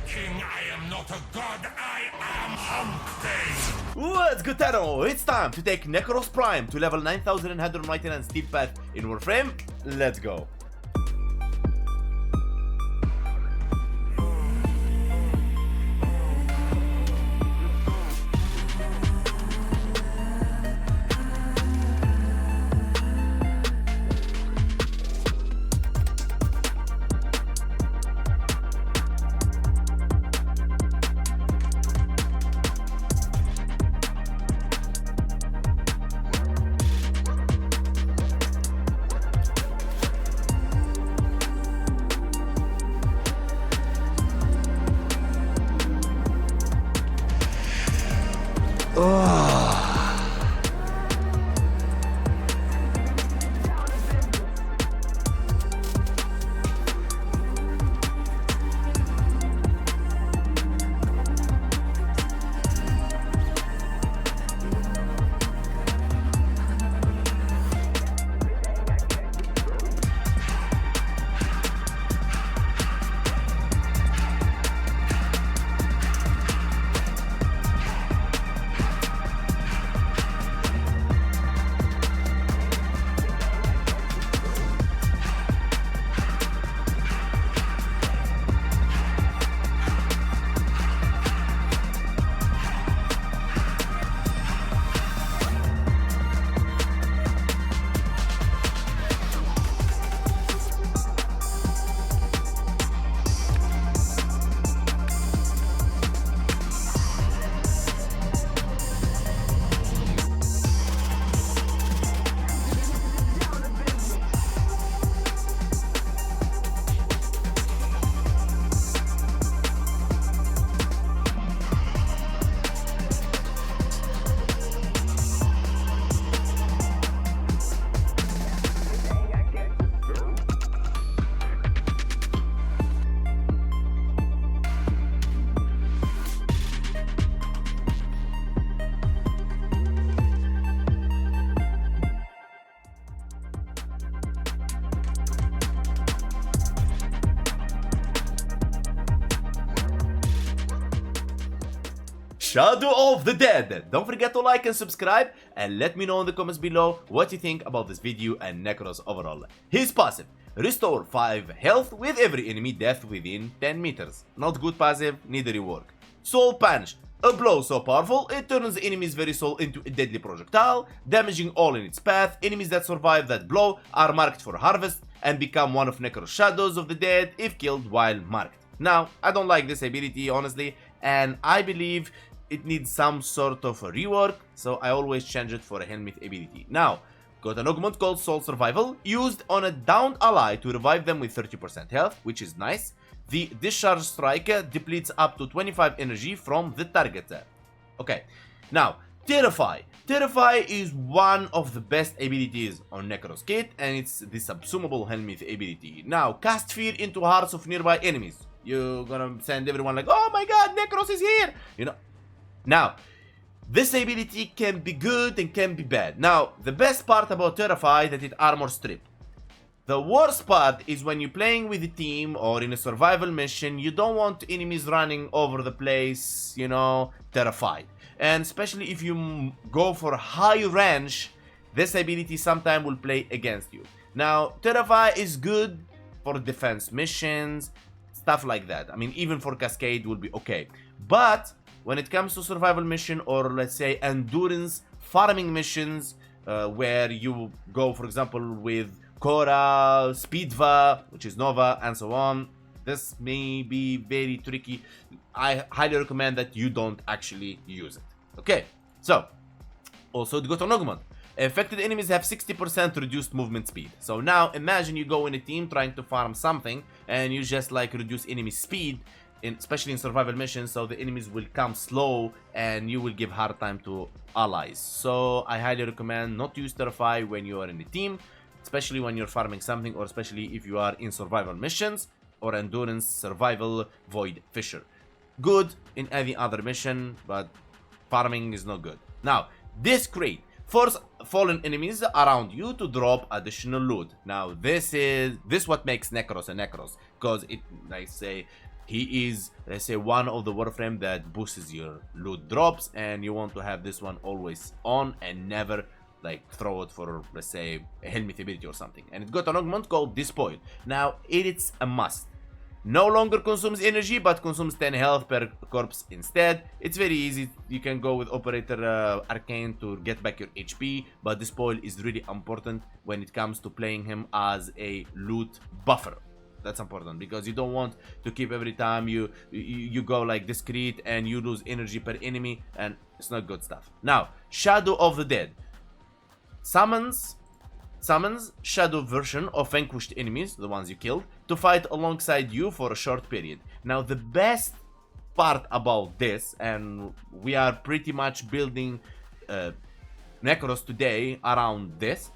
King, I am not a god, I am Humpty! What's good, Tano? It's time to take Nekros Prime to level 9199 Steel Path in Warframe. Let's go. Shadow of the Dead. Don't forget to like and subscribe, and let me know in the comments below what you think about this video and Nekros overall. His passive: restore 5 health with every enemy death within 10 meters. Not good passive, neither rework. Soul Punish: a blow so powerful it turns the enemy's very soul into a deadly projectile, damaging all in its path. Enemies that survive that blow are marked for harvest and become one of Nekros' Shadows of the Dead if killed while marked. Now, I don't like this ability honestly, and I believe it needs some sort of a rework, so I always change it for a helmet ability. Now, got an augment called Soul Survival, used on a downed ally to revive them with 30% health, which is nice. The Discharge Strike depletes up to 25 energy from the target. Okay, now, Terrify. Terrify is one of the best abilities on Nekros kit, and it's the subsumable helmet ability. Now, cast fear into hearts of nearby enemies. You're gonna send everyone like, oh my god, Nekros is here! You know. Now, this ability can be good and can be bad. Now, the best part about Terrify is that it armor strip. The worst part is when you're playing with a team or in a survival mission, you don't want enemies running over the place, you know, terrified. And especially if you go for high range, this ability sometimes will play against you. Now, Terrify is good for defense missions, stuff like that. I mean, even for Cascade will be okay. But when it comes to survival mission or let's say endurance farming missions, where you go, for example, with Cora, Speedva, which is Nova, and so on, this may be very tricky. I highly recommend that you don't actually use it. Okay, so also the Goton Augment. Affected enemies have 60% reduced movement speed. So now imagine you go in a team trying to farm something and you just like reduce enemy speed, especially in survival missions, so the enemies will come slow and you will give hard time to allies. So I highly recommend not to use Terrify when you are in a team, especially when you're farming something, or especially if you are in survival missions or endurance, survival, void, fisher. Good in any other mission, but farming is not good. Now, this crate force fallen enemies around you to drop additional loot. Now, this what makes Nekros a Nekros, because it, like say, He is, let's say, one of the Warframe that boosts your loot drops, and you want to have this one always on and never like throw it for, let's say, a helmet ability or something. And it got an augment called Despoil. Now it's a must. No longer consumes energy, but consumes 10 health per corpse instead. It's very easy. You can go with Operator Arcane to get back your HP, but Despoil is really important when it comes to playing him as a loot buffer. That's important because you don't want to keep every time you go like discreet and you lose energy per enemy, and it's not good stuff. Now, Shadow of the Dead summons shadow version of vanquished enemies, the ones you killed, to fight alongside you for a short period. Now, the best part about this, and we are pretty much building Nekros today around this,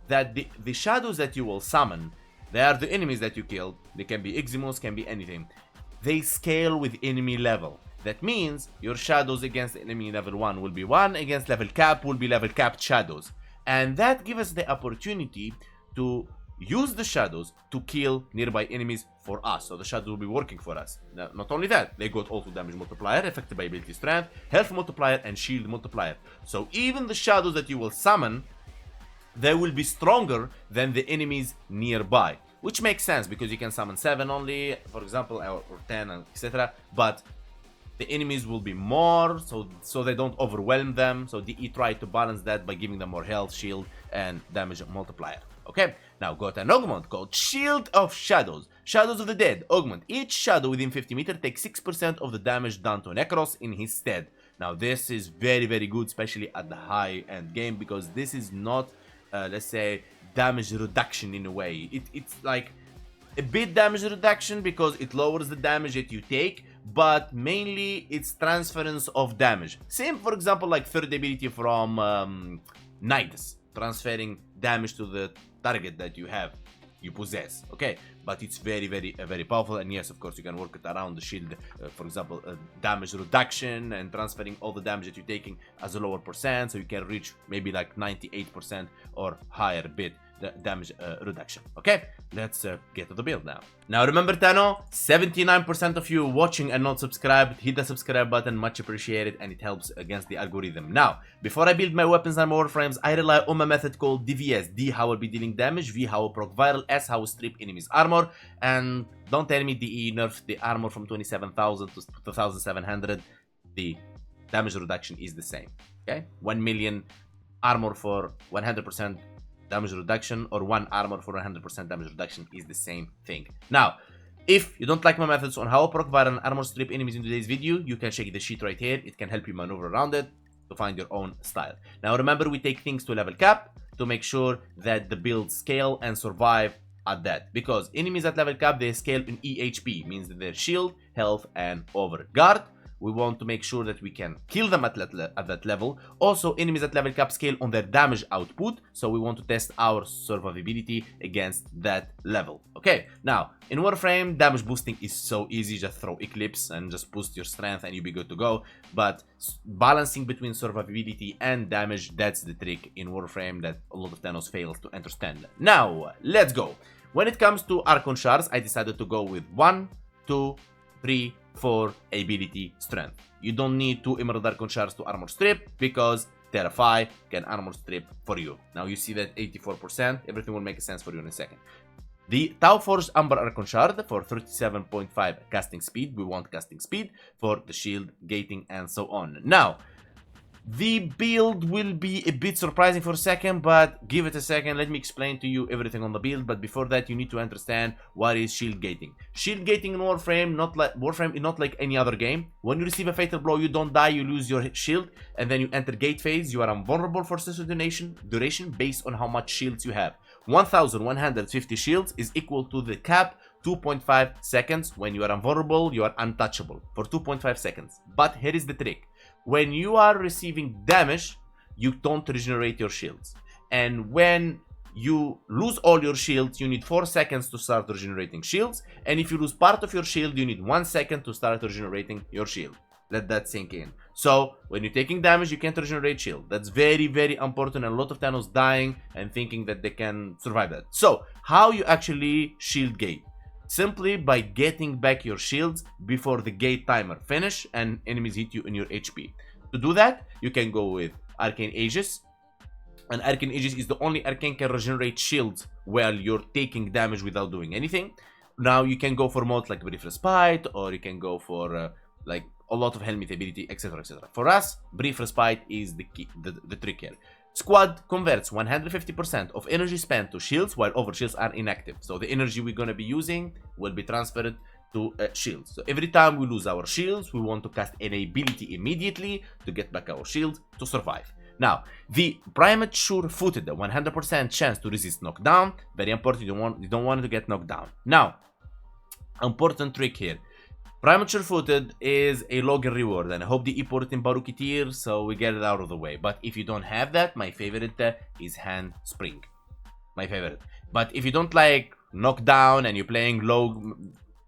that the shadows that you will summon, they are the enemies that you killed. They can be Eximos, can be anything. They scale with enemy level. That means your shadows against enemy level 1 will be 1, against level cap will be level capped shadows. And that gives us the opportunity to use the shadows to kill nearby enemies for us. So the shadows will be working for us. Now, not only that, they got also damage multiplier, affected by ability strength, health multiplier, and shield multiplier. So even the shadows that you will summon, they will be stronger than the enemies nearby, which makes sense because you can summon 7 only, for example, or 10, etc. But the enemies will be more, so they don't overwhelm them. So DE try to balance that by giving them more health, shield, and damage multiplier. Okay, now got an augment called Shield of Shadows. Shadows of the Dead augment. Each shadow within 50 meters takes 6% of the damage done to Nekros in his stead. Now this is very, very good, especially at the high end game, because this is not let's say damage reduction in a way. It's like a bit damage reduction because it lowers the damage that you take, but mainly it's transference of damage. Same, for example, like third ability from Nidus, transferring damage to the target that you possess. Okay, but it's very, very powerful. And yes, of course, you can work it around the shield, for example, damage reduction and transferring all the damage that you're taking as a lower percent, so you can reach maybe like 98% or higher bit damage reduction. Okay, let's get to the build now. Now remember, Tano, 79% of you watching and not subscribed, hit the subscribe button, much appreciated, and it helps against the algorithm. Now, before I build my weapons and my warframes, I rely on my method called DVS. D, how I'll be dealing damage, V, how I'll proc viral, S, how I'll strip enemies armor, and don't tell me DE nerfed the armor from 27,000 to 2,700. The damage reduction is the same. Okay, 1 million armor for 100% damage reduction, or 1 armor for 100% damage reduction is the same thing. Now, if you don't like my methods on how to proc viral and armor strip enemies in today's video, you can check the sheet right here. It can help you maneuver around it to find your own style. Now remember, we take things to level cap to make sure that the builds scale and survive at that, because enemies at level cap, they scale in EHP, means that their shield, health, and over guard. We want to make sure that we can kill them at that level. Also, enemies at level cap scale on their damage output, so we want to test our survivability against that level. Okay, now, in Warframe, damage boosting is so easy. Just throw Eclipse and just boost your strength and you'll be good to go. But balancing between survivability and damage, that's the trick in Warframe that a lot of Thanos fails to understand. Now, let's go. When it comes to Archon Shards, I decided to go with 1, 2, 3, 4 ability strength. You don't need 2 Emerald Archon Shards to armor strip, because Terrify can armor strip for you. Now you see that 84%, everything will make sense for you in a second. The Tau Forged Amber Archon Shard for 37.5 casting speed, we want casting speed for the shield, gating, and so on. Now, the build will be a bit surprising for a second, but give it a second. Let me explain to you everything on the build. But before that, you need to understand what is shield gating. Shield gating in Warframe, Warframe is not like any other game. When you receive a fatal blow, you don't die, you lose your shield, and then you enter gate phase. You are invulnerable for certain duration based on how much shields you have. 1,150 shields is equal to the cap 2.5 seconds. When you are invulnerable, you are untouchable for 2.5 seconds. But here is the trick. When you are receiving damage, you don't regenerate your shields. And when you lose all your shields, you need 4 seconds to start regenerating shields. And if you lose part of your shield, you need 1 second to start regenerating your shield. Let that sink in. So, when you're taking damage, you can't regenerate shield. That's very, very important. And a lot of Thanos dying and thinking that they can survive that. So, how you actually shield gate? simply by getting back your shields before the gate timer finish and enemies hit you in your HP. To do that, you can go with Arcane Aegis. And Arcane Aegis is the only arcane can regenerate shields while you're taking damage without doing anything. Now you can go for modes like Brief Respite, or you can go for like a lot of helmet ability, etc, etc. For us, Brief Respite is the key, the trick here. Squad converts 150% of energy spent to shields while overshields are inactive. So the energy we're going to be using will be transferred to shields. So every time we lose our shields, we want to cast an ability immediately to get back our shield to survive. Now, the Primate Sure-Footed, 100% chance to resist knockdown. Very important, you don't want to get knocked down. Now, important trick here. Primate Sure-Footed is a login reward, and I hope they import it in Barukitir, so we get it out of the way. But if you don't have that, my favorite is Hand Spring. My favorite. But if you don't like knockdown and you're playing low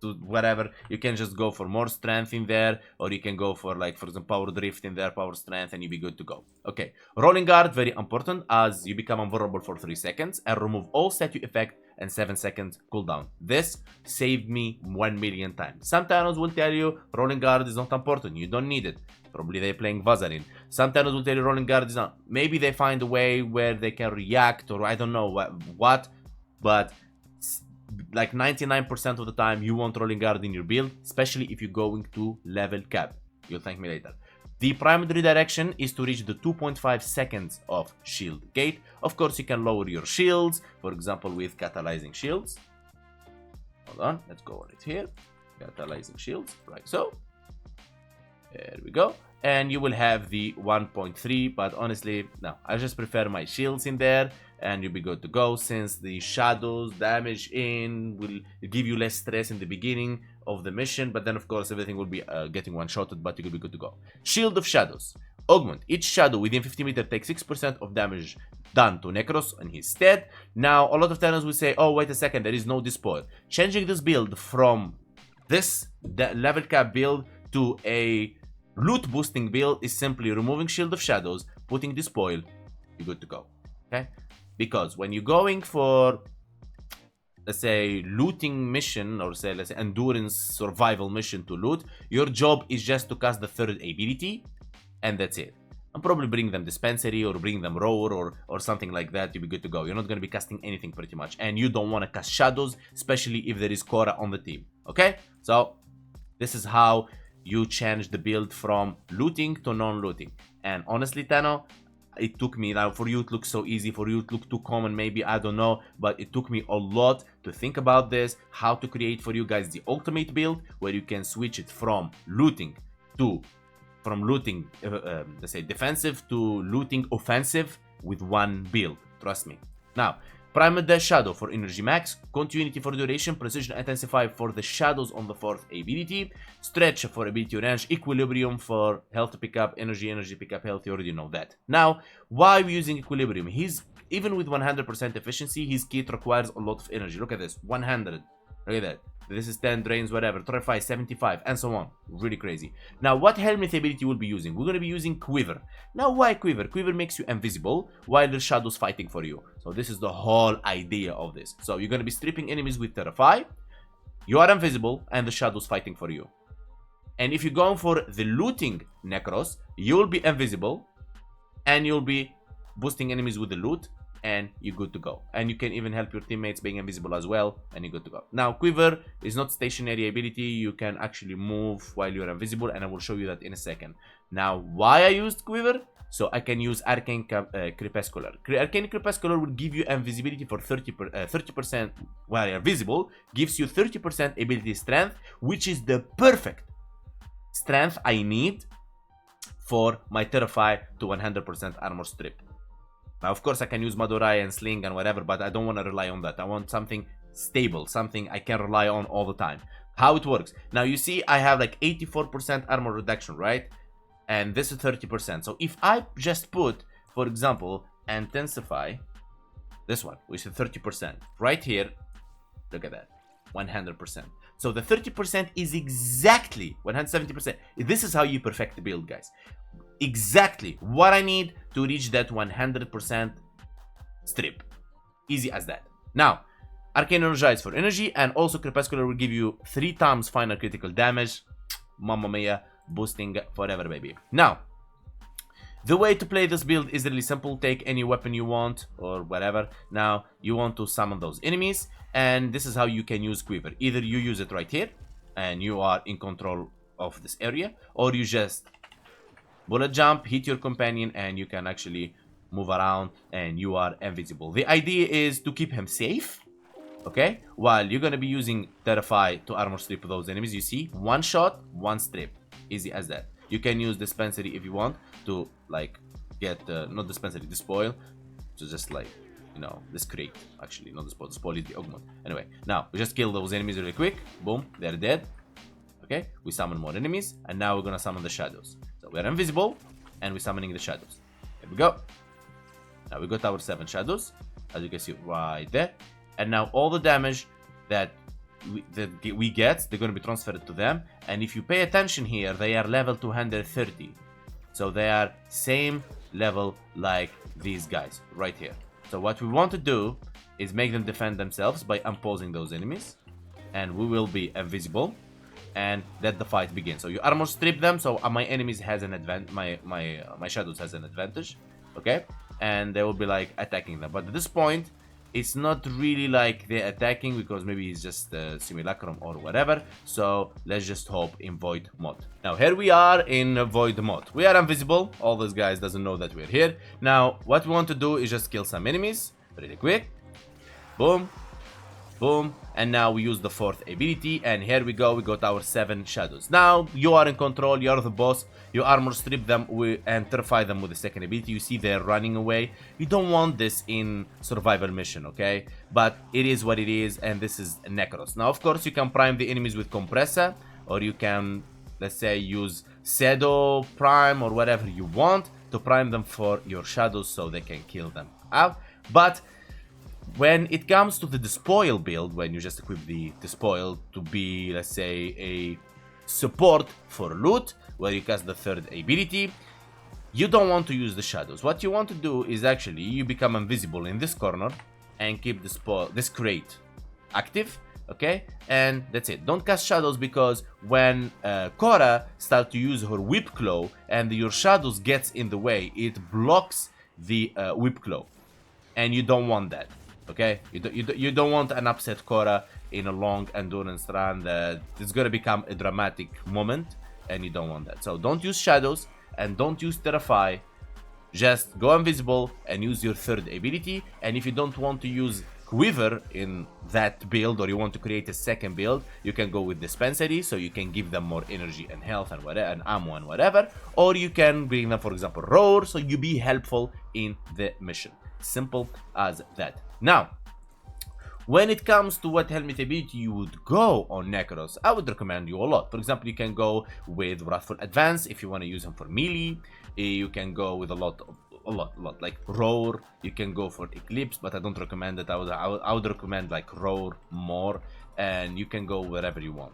to whatever, you can just go for more strength in there, or you can go for, like, for example, power drift in there, power strength, and you'll be good to go. Okay, rolling guard, very important, as you become invulnerable for 3 seconds and remove all statue effect and 7 seconds cooldown. This saved me 1 million times. Some channels will tell you rolling guard is not important, you don't need it. Probably they're playing Vazarin. Some channels will tell you rolling guard is not. Maybe they find a way where they can react, or I don't know what, but like 99% of the time you want rolling guard in your build, especially if you're going to level cap. You'll thank me later. The primary redirection is to reach the 2.5 seconds of shield gate. Of course, you can lower your shields, for example, with catalyzing shields. Hold on, let's go right here. Catalyzing shields, like so. There we go. And you will have the 1.3, but honestly, no, I just prefer my shields in there, and you'll be good to go, since the shadows damage in will give you less stress in the beginning of the mission, but then of course everything will be getting one-shotted, but you will be good to go. Shield of Shadows. Augment. Each shadow within 50 meters takes 6% of damage done to Nekros in his stead. Now, a lot of times we say, oh, wait a second, there is no despoil. Changing this build from this level cap build to a loot boosting build is simply removing Shield of Shadows, putting despoil, you're good to go. Okay? Because when you're going for, let's say, looting mission, or say, let's say, endurance survival mission to loot, your job is just to cast the third ability, and that's it. And probably bring them dispensary, or bring them roar, or something like that, you'll be good to go. You're not going to be casting anything pretty much, and you don't want to cast shadows, especially if there is Korra on the team. Okay? So, this is how you change the build from looting to non-looting. And honestly, Tano, it took me, now for you it looks so easy, for you it looked too common, maybe, I don't know, but it took me a lot to think about this, how to create for you guys the ultimate build, where you can switch it from looting to, let's say, defensive to looting offensive with one build, trust me. Now, Primal Dash Shadow for energy max, continuity for duration, precision intensify for the shadows on the 4th ability, stretch for ability range, equilibrium for health pickup, energy pickup health, you already know that. Now, why are we using equilibrium? Even with 100% efficiency, his kit requires a lot of energy. Look at this, 100, look at that. This is 10 drains, whatever, 35, 75, and so on. Really crazy. Now, what helmet ability we'll be using? We're going to be using Quiver. Now, why Quiver? Quiver makes you invisible while there's shadows fighting for you. So this is the whole idea of this. So you're going to be stripping enemies with Terrify. You are invisible, and the shadows fighting for you. And if you're going for the looting Nekros, you'll be invisible, and you'll be boosting enemies with the loot, and you're good to go. And you can even help your teammates being invisible as well, and you're good to go. Now, Quiver is not stationary ability. You can actually move while you're invisible, and I will show you that in a second. Now, why I used Quiver? So I can use Arcane Crepuscular. Arcane Crepuscular will give you invisibility for 30% while you're visible, gives you 30% ability strength, which is the perfect strength I need for my Terrify to 100% armor strip. Now, of course, I can use Madurai and Sling and whatever, but I don't want to rely on that. I want something stable, something I can rely on all the time. How it works. Now, you see, I have like 84% armor reduction, right? And this is 30%. So if I just put, for example, Intensify, this one, which is 30%, right here, look at that, 100%. So the 30% is exactly 170%. This is how you perfect the build, guys. Exactly what I need to reach that 100% strip. Easy as that. Now, Arcane Energize for energy, and also Crepuscular will give you 3 times final critical damage. Mamma mia, boosting forever, baby. Now, the way to play this build is really simple. Take any weapon you want or whatever. Now, you want to summon those enemies, and this is how you can use Quiver. Either you use it right here, and you are in control of this area, or you just bullet jump, hit your companion, and you can actually move around, and you are invisible. The idea is to keep him safe, okay? While you're gonna be using Terrify to armor strip those enemies. You see, 1 shot, 1 strip, easy as that. You can use Dispensary if you want to, like, get not Dispensary, Despoil, to just, like, you know, discreet. Actually, not Despoil. Despoil is the augment. Anyway, now we just kill those enemies really quick. Boom, they're dead. Okay, we summon more enemies, and now we're gonna summon the shadows. So we're invisible, and we're summoning the shadows. Here we go. Now we got our 7 shadows, as you can see right there. And now all the damage that we get, they're going to be transferred to them. And if you pay attention here, they are level 230. So they are same level like these guys right here. So what we want to do is make them defend themselves by imposing those enemies. And we will be invisible. And let the fight begin. So you armor strip them, so my enemies has an advantage, my shadows has an advantage. Okay? And they will be like attacking them. But at this point, it's not really like they're attacking, because maybe it's just a simulacrum or whatever. So let's just hope in void mode. Now here we are in void mode. We are invisible. All those guys doesn't know that we're here. Now what we want to do is just kill some enemies pretty quick. Boom, boom, and now we use the 4th ability, and here we go. We got our 7 shadows. Now you are in control. You are the boss. You armor strip them and terrify them with the 2nd ability. You see they're running away. You don't want this in survival mission, okay? But it is what it is, and this is Nekros. Now, of course, you can prime the enemies with Compressor, or you can, let's say, use Shadow Prime or whatever you want to prime them for your shadows so they can kill them out. But when it comes to the Despoil build, when you just equip the Despoil to be, let's say, a support for loot, where you cast the 3rd ability, you don't want to use the shadows. What you want to do is actually you become invisible in this corner and keep this crate active, okay? And that's it. Don't cast shadows, because when Korra starts to use her whip claw and your shadows gets in the way, it blocks the whip claw, and you don't want that. Okay, you don't want an upset Korra in a long endurance run that it's gonna become a dramatic moment, and you don't want that. So don't use shadows and don't use Terrify. Just go invisible and use your 3rd ability. And if you don't want to use Quiver in that build, or you want to create a 2nd build, you can go with Dispensary, so you can give them more energy and health and whatever, and ammo and whatever. Or you can bring them, for example, Roar, so you be helpful in the mission. Simple as that. Now, when it comes to what helmet ability you would go on Nekros, I would recommend you a lot. For example, you can go with Wrathful Advance if you want to use him for melee. You can go with a lot like Roar. You can go for Eclipse, but I don't recommend it. I would recommend like Roar more, and you can go wherever you want.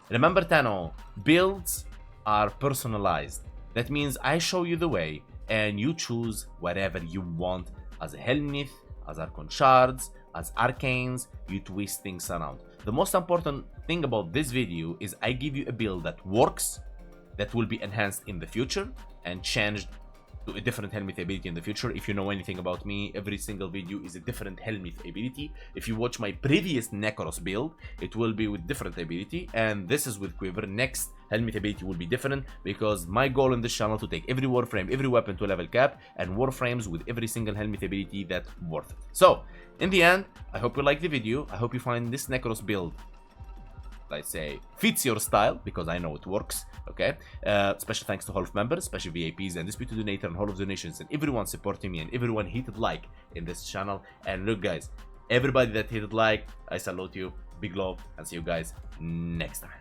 Remember, Tano, builds are personalized. That means I show you the way, and you choose whatever you want as a helmet, as Archon Shards, as Arcanes. You twist things around. The most important thing about this video is I give you a build that works, that will be enhanced in the future and changed to a different helmet ability in the future. If you know anything about me, every single video is a different helmet ability. If you watch my previous Nekros build, it will be with different ability, and this is with Quiver. Next helmet ability will be different, because my goal in this channel to take every Warframe, every weapon to level cap, and Warframes with every single helmet ability that's worth it. So, in the end, I hope you like the video. I hope you find this Nekros build, let's say, fits your style, because I know it works, okay? Special thanks to all of members, special VIPs, and disputed donator, and all of donations, and everyone supporting me, and everyone hit like in this channel. And look, guys, everybody that hit like, I salute you, big love, and see you guys next time.